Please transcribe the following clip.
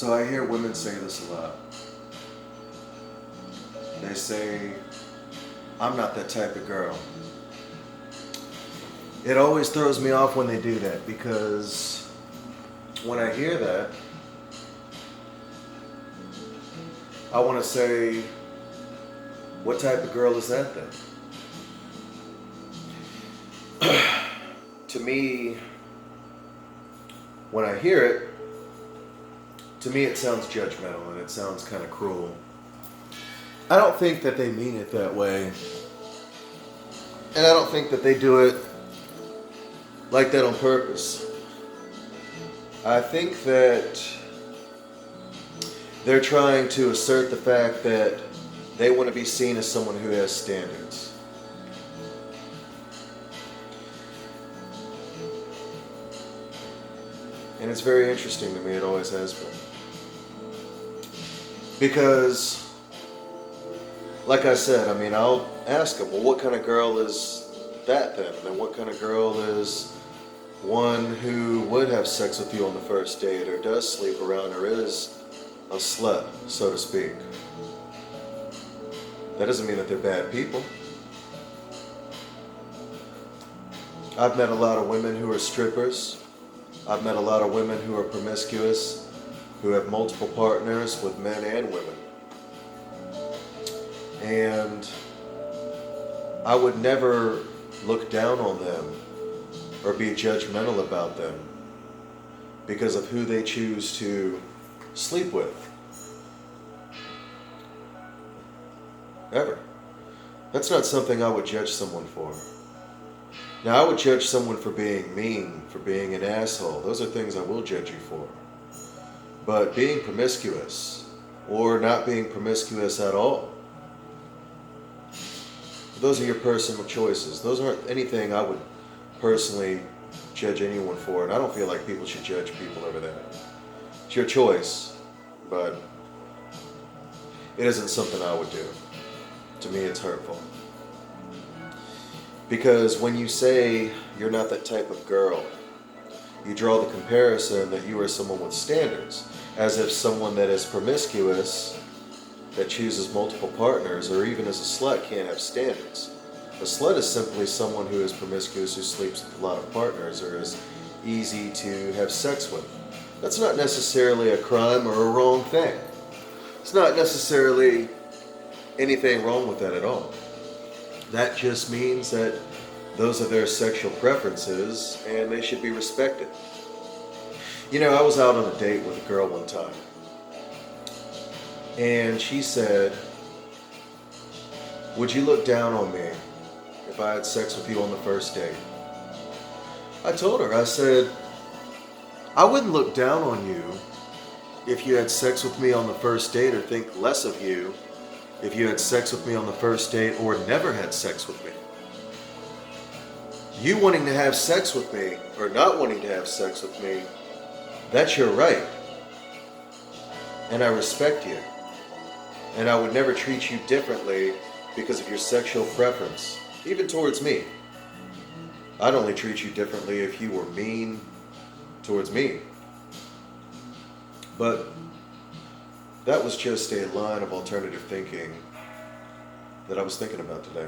So I hear women say this a lot. They say, I'm not that type of girl. It always throws me off when they do that, because when I hear that, I want to say, what type of girl is that then? To me, when I hear it, to me it sounds judgmental and it sounds kind of cruel. I don't think that they mean it that way. And I don't think that they do it like that on purpose. I think that they're trying to assert the fact that they want to be seen as someone who has standards. And it's very interesting to me, it always has been. Because, like I said, I mean, I'll ask them, well, what kind of girl is that then? And then what kind of girl is one who would have sex with you on the first date, or does sleep around, or is a slut, so to speak? That doesn't mean that they're bad people. I've met a lot of women who are strippers. I've met a lot of women who are promiscuous, who have multiple partners with men and women. And I would never look down on them or be judgmental about them because of who they choose to sleep with. Ever. That's not something I would judge someone for. Now, I would judge someone for being mean, for being an asshole. Those are things I will judge you for. But being promiscuous, or not being promiscuous at all, those are your personal choices. Those aren't anything I would personally judge anyone for, and I don't feel like people should judge people over that. It's your choice, but it isn't something I would do. To me, it's hurtful. Because when you say you're not that type of girl, you draw the comparison that you are someone with standards, as if someone that is promiscuous, that chooses multiple partners, or even as a slut, can't have standards. A slut is simply someone who is promiscuous, who sleeps with a lot of partners, or is easy to have sex with. That's not necessarily a crime or a wrong thing. It's not necessarily anything wrong with that at all. That just means that those are their sexual preferences and they should be respected. You know, I was out on a date with a girl one time, and she said, would you look down on me if I had sex with you on the first date? I told her, I said, I wouldn't look down on you if you had sex with me on the first date, or think less of you if you had sex with me on the first date or never had sex with me. You wanting to have sex with me or not wanting to have sex with me, that's your right. And I respect you. And I would never treat you differently because of your sexual preference, even towards me. I'd only treat you differently if you were mean towards me. But that was just a line of alternative thinking that I was thinking about today.